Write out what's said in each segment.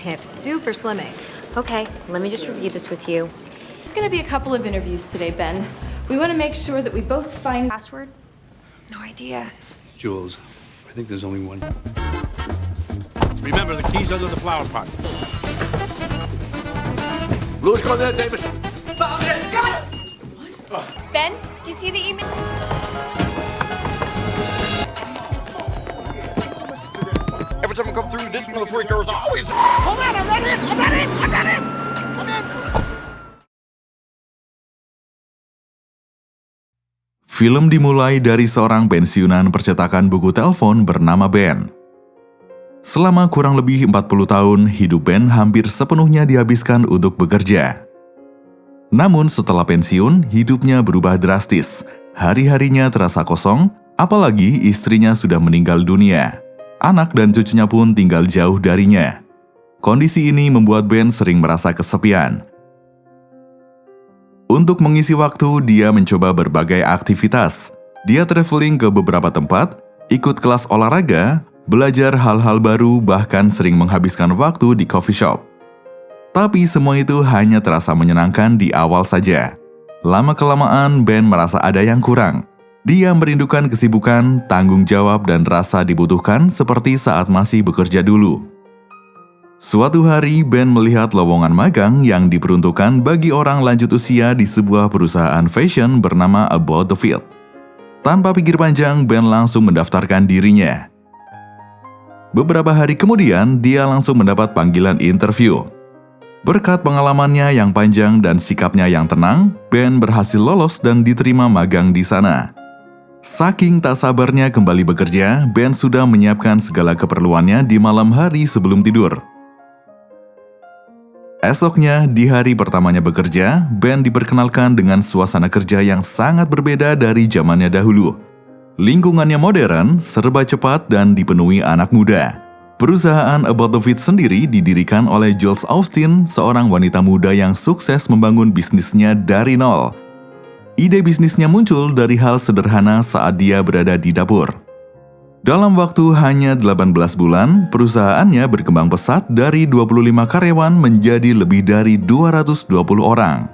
Hip, super slimming. Okay, let me just review this with you. There's gonna be a couple of interviews today, Ben. We want to make sure that we both find Password? No idea. Jules, I think there's only one. Remember, the key's under the flower pot. Louis, go there, Davis. Found it! Got it! Ben, do you see the email? Every time I come through, this motherfucker is always. Hold on, I'm not in! I'm not in! I'm not in! I'm in! Film dimulai dari seorang pensiunan percetakan buku telepon bernama Ben. Selama kurang lebih 40 tahun, hidup Ben hampir sepenuhnya dihabiskan untuk bekerja. Namun setelah pensiun, hidupnya berubah drastis. Hari-harinya terasa kosong, apalagi istrinya sudah meninggal dunia. Anak dan cucunya pun tinggal jauh darinya. Kondisi ini membuat Ben sering merasa kesepian. Untuk mengisi waktu, dia mencoba berbagai aktivitas. Dia traveling ke beberapa tempat, ikut kelas olahraga, belajar hal-hal baru, bahkan sering menghabiskan waktu di coffee shop. Tapi semua itu hanya terasa menyenangkan di awal saja. Lama-kelamaan, Ben merasa ada yang kurang. Dia merindukan kesibukan, tanggung jawab, dan rasa dibutuhkan seperti saat masih bekerja dulu. Suatu hari, Ben melihat lowongan magang yang diperuntukkan bagi orang lanjut usia di sebuah perusahaan fashion bernama About the Fit. Tanpa pikir panjang, Ben langsung mendaftarkan dirinya. Beberapa hari kemudian, dia langsung mendapat panggilan interview. Berkat pengalamannya yang panjang dan sikapnya yang tenang, Ben berhasil lolos dan diterima magang di sana. Saking tak sabarnya kembali bekerja, Ben sudah menyiapkan segala keperluannya di malam hari sebelum tidur. Esoknya, di hari pertamanya bekerja, Ben diperkenalkan dengan suasana kerja yang sangat berbeda dari zamannya dahulu. Lingkungannya modern, serba cepat, dan dipenuhi anak muda. Perusahaan About the Fit sendiri didirikan oleh Jules Austin, seorang wanita muda yang sukses membangun bisnisnya dari nol. Ide bisnisnya muncul dari hal sederhana saat dia berada di dapur. Dalam waktu hanya 18 bulan, perusahaannya berkembang pesat dari 25 karyawan menjadi lebih dari 220 orang.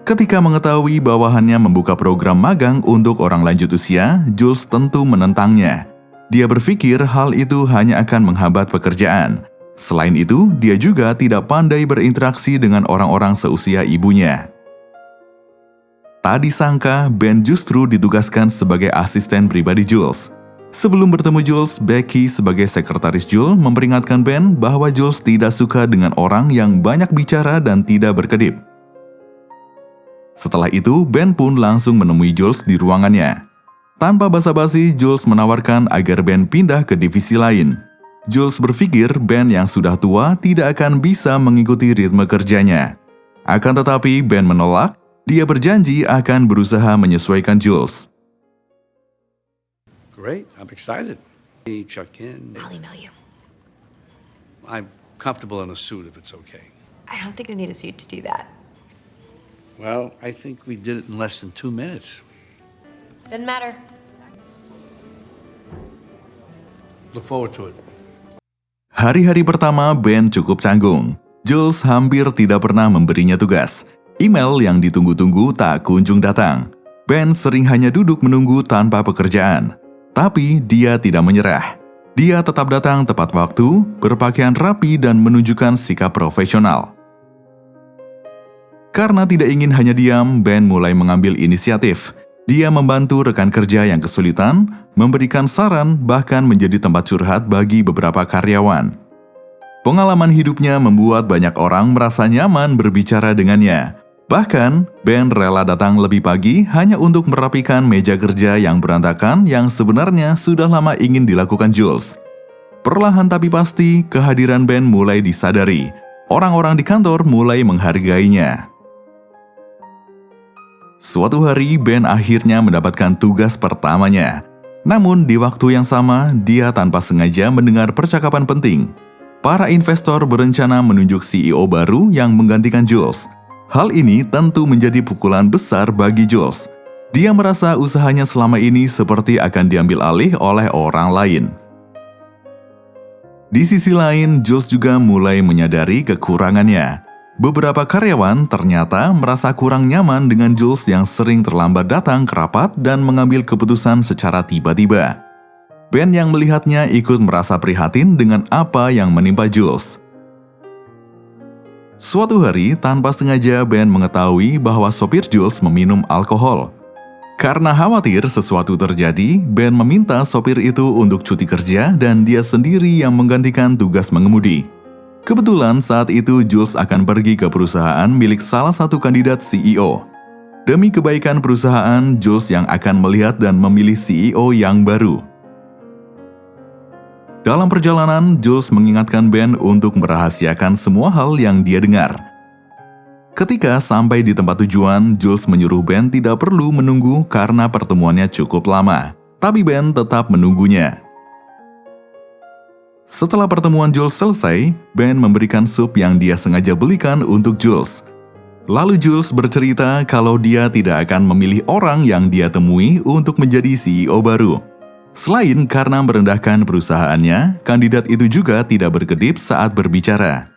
Ketika mengetahui bawahannya membuka program magang untuk orang lanjut usia, Jules tentu menentangnya. Dia berpikir hal itu hanya akan menghambat pekerjaan. Selain itu, dia juga tidak pandai berinteraksi dengan orang-orang seusia ibunya. Tak disangka, Ben justru ditugaskan sebagai asisten pribadi Jules. Sebelum bertemu Jules, Becky sebagai sekretaris Jules memperingatkan Ben bahwa Jules tidak suka dengan orang yang banyak bicara dan tidak berkedip. Setelah itu, Ben pun langsung menemui Jules di ruangannya. Tanpa basa-basi, Jules menawarkan agar Ben pindah ke divisi lain. Jules berpikir Ben yang sudah tua tidak akan bisa mengikuti ritme kerjanya. Akan tetapi, Ben menolak. Dia berjanji akan berusaha menyesuaikan Jules. Great, I'm excited. Hey, Chuck in. I'll email you. I'm comfortable in a suit if it's okay. I don't think I need a suit to do that. Well, I think we did it in less than 2 minutes. Doesn't matter. Look forward to it. Hari-hari pertama, Ben cukup canggung. Jules hampir tidak pernah memberinya tugas. Email yang ditunggu-tunggu tak kunjung datang. Ben sering hanya duduk menunggu tanpa pekerjaan. Tapi dia tidak menyerah. Dia tetap datang tepat waktu, berpakaian rapi dan menunjukkan sikap profesional. Karena tidak ingin hanya diam, Ben mulai mengambil inisiatif. Dia membantu rekan kerja yang kesulitan, memberikan saran, bahkan menjadi tempat curhat bagi beberapa karyawan. Pengalaman hidupnya membuat banyak orang merasa nyaman berbicara dengannya. Bahkan, Ben rela datang lebih pagi hanya untuk merapikan meja kerja yang berantakan yang sebenarnya sudah lama ingin dilakukan Jules. Perlahan tapi pasti, kehadiran Ben mulai disadari. Orang-orang di kantor mulai menghargainya. Suatu hari, Ben akhirnya mendapatkan tugas pertamanya. Namun, di waktu yang sama, dia tanpa sengaja mendengar percakapan penting. Para investor berencana menunjuk CEO baru yang menggantikan Jules. Hal ini tentu menjadi pukulan besar bagi Jules. Dia merasa usahanya selama ini seperti akan diambil alih oleh orang lain. Di sisi lain, Jules juga mulai menyadari kekurangannya. Beberapa karyawan ternyata merasa kurang nyaman dengan Jules yang sering terlambat datang ke rapat dan mengambil keputusan secara tiba-tiba. Ben yang melihatnya ikut merasa prihatin dengan apa yang menimpa Jules. Suatu hari, tanpa sengaja Ben mengetahui bahwa sopir Jules meminum alkohol. Karena khawatir sesuatu terjadi, Ben meminta sopir itu untuk cuti kerja dan dia sendiri yang menggantikan tugas mengemudi. Kebetulan saat itu Jules akan pergi ke perusahaan milik salah satu kandidat CEO. Demi kebaikan perusahaan, Jules yang akan melihat dan memilih CEO yang baru. Dalam perjalanan, Jules mengingatkan Ben untuk merahasiakan semua hal yang dia dengar. Ketika sampai di tempat tujuan, Jules menyuruh Ben tidak perlu menunggu karena pertemuannya cukup lama. Tapi Ben tetap menunggunya. Setelah pertemuan Jules selesai, Ben memberikan sup yang dia sengaja belikan untuk Jules. Lalu Jules bercerita kalau dia tidak akan memilih orang yang dia temui untuk menjadi CEO baru. Selain karena merendahkan perusahaannya, kandidat itu juga tidak berkedip saat berbicara.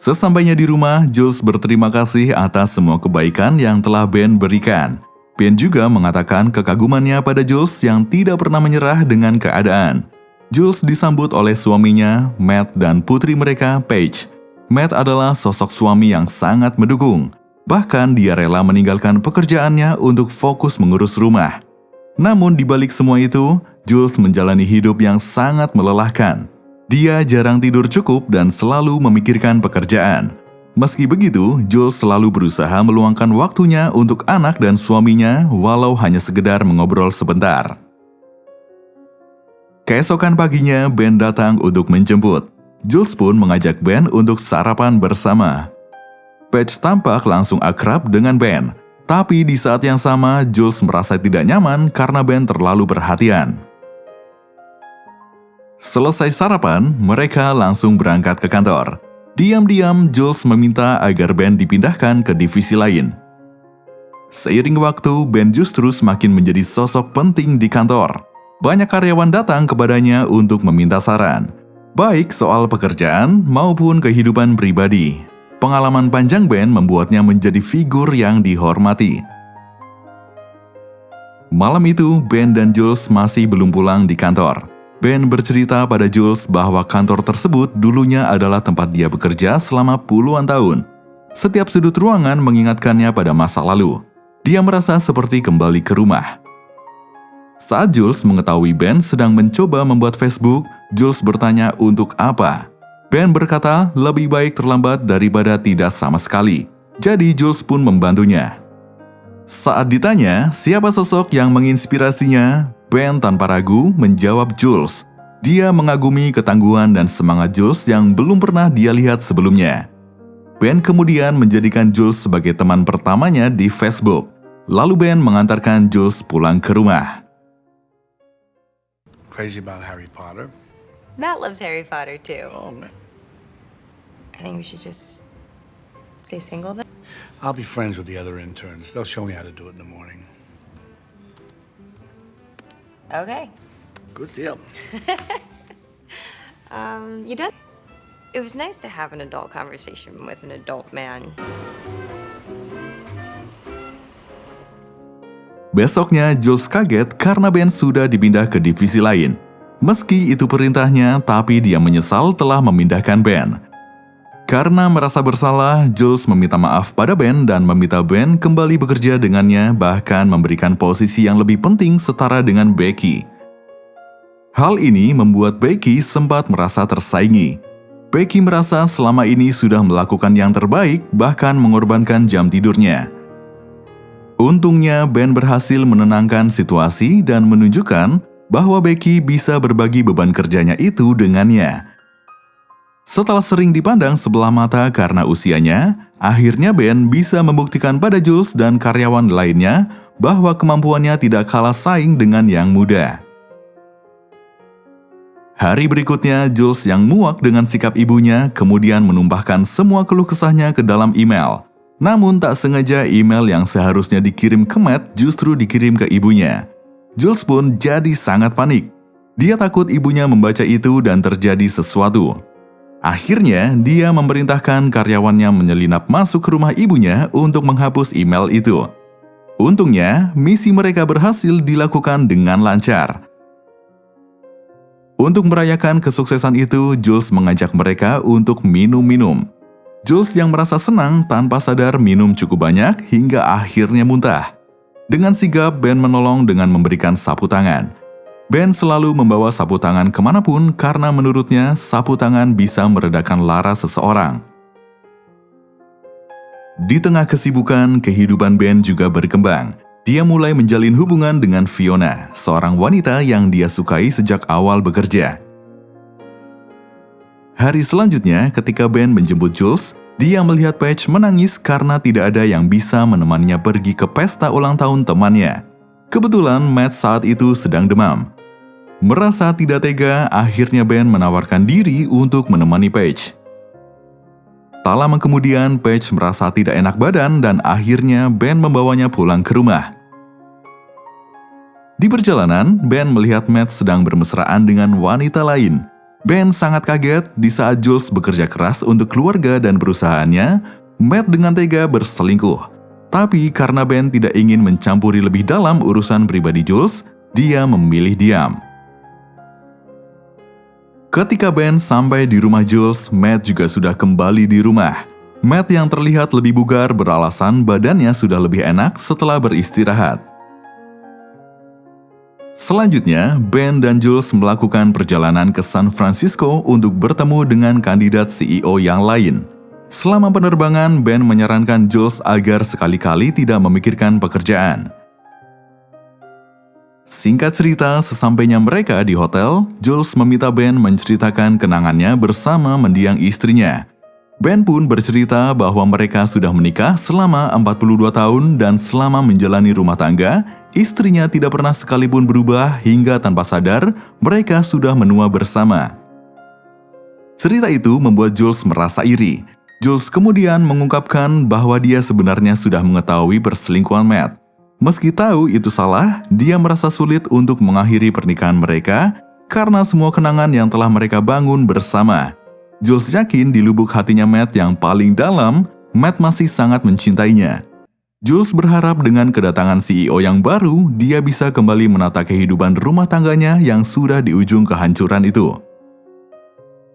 Sesampainya di rumah, Jules berterima kasih atas semua kebaikan yang telah Ben berikan. Ben juga mengatakan kekagumannya pada Jules yang tidak pernah menyerah dengan keadaan. Jules disambut oleh suaminya, Matt, dan putri mereka, Paige. Matt adalah sosok suami yang sangat mendukung. Bahkan dia rela meninggalkan pekerjaannya untuk fokus mengurus rumah. Namun di balik semua itu, Jules menjalani hidup yang sangat melelahkan. Dia jarang tidur cukup dan selalu memikirkan pekerjaan. Meski begitu, Jules selalu berusaha meluangkan waktunya untuk anak dan suaminya walau hanya sekedar mengobrol sebentar. Keesokan paginya, Ben datang untuk menjemput. Jules pun mengajak Ben untuk sarapan bersama. Paige tampak langsung akrab dengan Ben. Tapi di saat yang sama, Jules merasa tidak nyaman karena Ben terlalu perhatian. Selesai sarapan, mereka langsung berangkat ke kantor. Diam-diam, Jules meminta agar Ben dipindahkan ke divisi lain. Seiring waktu, Ben justru semakin menjadi sosok penting di kantor. Banyak karyawan datang kepadanya untuk meminta saran, baik soal pekerjaan maupun kehidupan pribadi. Pengalaman panjang Ben membuatnya menjadi figur yang dihormati. Malam itu, Ben dan Jules masih belum pulang di kantor. Ben bercerita pada Jules bahwa kantor tersebut dulunya adalah tempat dia bekerja selama puluhan tahun. Setiap sudut ruangan mengingatkannya pada masa lalu. Dia merasa seperti kembali ke rumah. Saat Jules mengetahui Ben sedang mencoba membuat Facebook, Jules bertanya untuk apa. Ben berkata lebih baik terlambat daripada tidak sama sekali. Jadi Jules pun membantunya. Saat ditanya siapa sosok yang menginspirasinya, Ben tanpa ragu menjawab Jules. Dia mengagumi ketangguhan dan semangat Jules yang belum pernah dia lihat sebelumnya. Ben kemudian menjadikan Jules sebagai teman pertamanya di Facebook. Lalu Ben mengantarkan Jules pulang ke rumah. Crazy about Harry Potter. Matt loves Harry Potter too. Oh, man. I think we should just stay single then. I'll be friends with the other interns. They'll show me how to do it in the morning. Okay. Good deal. You done? It was nice to have an adult conversation with an adult man. Besoknya, Jules kaget karena Ben sudah dipindah ke divisi lain. Meski itu perintahnya, tapi dia menyesal telah memindahkan Ben. Karena merasa bersalah, Jules meminta maaf pada Ben dan meminta Ben kembali bekerja dengannya, bahkan memberikan posisi yang lebih penting setara dengan Becky. Hal ini membuat Becky sempat merasa tersaingi. Becky merasa selama ini sudah melakukan yang terbaik, bahkan mengorbankan jam tidurnya. Untungnya, Ben berhasil menenangkan situasi dan menunjukkan bahwa Becky bisa berbagi beban kerjanya itu dengannya. Setelah sering dipandang sebelah mata karena usianya, akhirnya Ben bisa membuktikan pada Jules dan karyawan lainnya bahwa kemampuannya tidak kalah saing dengan yang muda. Hari berikutnya, Jules yang muak dengan sikap ibunya kemudian menumpahkan semua keluh kesahnya ke dalam email. Namun tak sengaja email yang seharusnya dikirim ke Matt justru dikirim ke ibunya. Jules pun jadi sangat panik. Dia takut ibunya membaca itu dan terjadi sesuatu. Akhirnya, dia memerintahkan karyawannya menyelinap masuk ke rumah ibunya untuk menghapus email itu. Untungnya, misi mereka berhasil dilakukan dengan lancar. Untuk merayakan kesuksesan itu, Jules mengajak mereka untuk minum-minum. Jules yang merasa senang tanpa sadar minum cukup banyak hingga akhirnya muntah. Dengan sigap, Ben menolong dengan memberikan sapu tangan. Ben selalu membawa sapu tangan kemanapun karena menurutnya sapu tangan bisa meredakan lara seseorang. Di tengah kesibukan, kehidupan Ben juga berkembang. Dia mulai menjalin hubungan dengan Fiona, seorang wanita yang dia sukai sejak awal bekerja. Hari selanjutnya, ketika Ben menjemput Jules, dia melihat Paige menangis karena tidak ada yang bisa menemaninya pergi ke pesta ulang tahun temannya. Kebetulan Matt saat itu sedang demam. Merasa tidak tega, akhirnya Ben menawarkan diri untuk menemani Paige. Tak lama kemudian, Paige merasa tidak enak badan dan akhirnya Ben membawanya pulang ke rumah. Di perjalanan, Ben melihat Matt sedang bermesraan dengan wanita lain. Ben sangat kaget di saat Jules bekerja keras untuk keluarga dan perusahaannya, Matt dengan tega berselingkuh. Tapi karena Ben tidak ingin mencampuri lebih dalam urusan pribadi Jules, dia memilih diam. Ketika Ben sampai di rumah Jules, Matt juga sudah kembali di rumah. Matt yang terlihat lebih bugar beralasan badannya sudah lebih enak setelah beristirahat. Selanjutnya, Ben dan Jules melakukan perjalanan ke San Francisco untuk bertemu dengan kandidat CEO yang lain. Selama penerbangan, Ben menyarankan Jules agar sekali-kali tidak memikirkan pekerjaan. Singkat cerita, sesampainya mereka di hotel, Jules meminta Ben menceritakan kenangannya bersama mendiang istrinya. Ben pun bercerita bahwa mereka sudah menikah selama 42 tahun dan selama menjalani rumah tangga, istrinya tidak pernah sekalipun berubah hingga tanpa sadar mereka sudah menua bersama. Cerita itu membuat Jules merasa iri. Jules kemudian mengungkapkan bahwa dia sebenarnya sudah mengetahui perselingkuhan Matt. Meski tahu itu salah, dia merasa sulit untuk mengakhiri pernikahan mereka karena semua kenangan yang telah mereka bangun bersama. Jules yakin di lubuk hatinya Matt yang paling dalam, Matt masih sangat mencintainya. Jules berharap dengan kedatangan CEO yang baru, dia bisa kembali menata kehidupan rumah tangganya yang sudah di ujung kehancuran itu.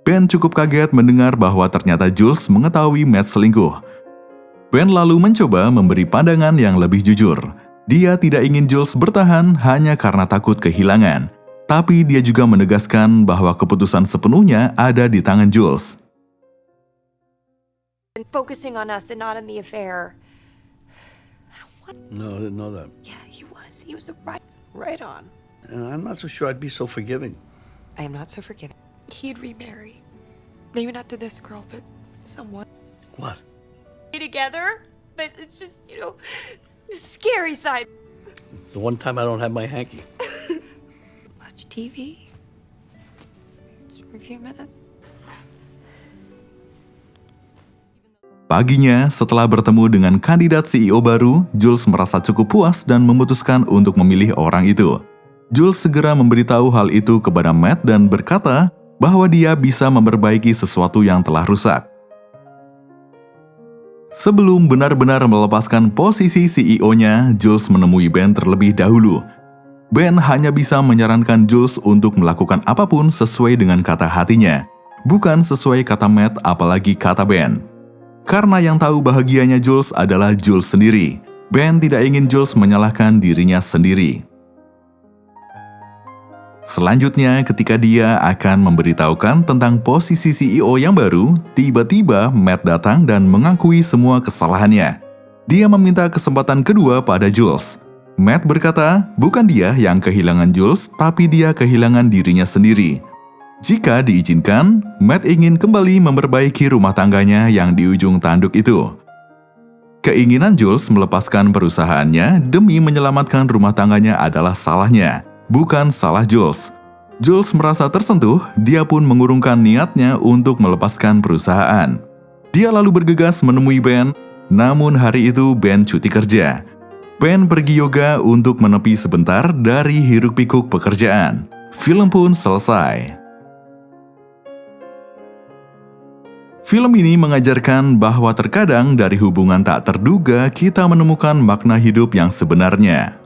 Ben cukup kaget mendengar bahwa ternyata Jules mengetahui Matt selingkuh. Ben lalu mencoba memberi pandangan yang lebih jujur. Dia tidak ingin Jules bertahan hanya karena takut kehilangan. Tapi dia juga menegaskan bahwa keputusan sepenuhnya ada di tangan Jules. Focusing on us and not on the affair. No, I didn't know that. Yeah, he was. He was right on. And I'm not so sure I'd be so forgiving. I am not so forgiving. He'd remarry. Maybe not to this girl, but someone. What? Be together, but it's just, the scary side. The one time I don't have my hanky. Watch TV. Just for a few minutes. Paginya, setelah bertemu dengan kandidat CEO baru, Jules merasa cukup puas dan memutuskan untuk memilih orang itu. Jules segera memberitahu hal itu kepada Matt dan berkata bahwa dia bisa memperbaiki sesuatu yang telah rusak. Sebelum benar-benar melepaskan posisi CEO-nya, Jules menemui Ben terlebih dahulu. Ben hanya bisa menyarankan Jules untuk melakukan apapun sesuai dengan kata hatinya, bukan sesuai kata Matt apalagi kata Ben. Karena yang tahu bahagianya Jules adalah Jules sendiri, Ben tidak ingin Jules menyalahkan dirinya sendiri. Selanjutnya, ketika dia akan memberitahukan tentang posisi CEO yang baru, tiba-tiba Matt datang dan mengakui semua kesalahannya. Dia meminta kesempatan kedua pada Jules. Matt berkata, bukan dia yang kehilangan Jules, tapi dia kehilangan dirinya sendiri. Jika diizinkan, Matt ingin kembali memperbaiki rumah tangganya yang di ujung tanduk itu. Keinginan Jules melepaskan perusahaannya demi menyelamatkan rumah tangganya adalah salahnya, bukan salah Jules. Jules merasa tersentuh, dia pun mengurungkan niatnya untuk melepaskan perusahaan. Dia lalu bergegas menemui Ben, namun hari itu Ben cuti kerja. Ben pergi yoga untuk menepi sebentar dari hiruk-pikuk pekerjaan. Film pun selesai. Film ini mengajarkan bahwa terkadang dari hubungan tak terduga kita menemukan makna hidup yang sebenarnya.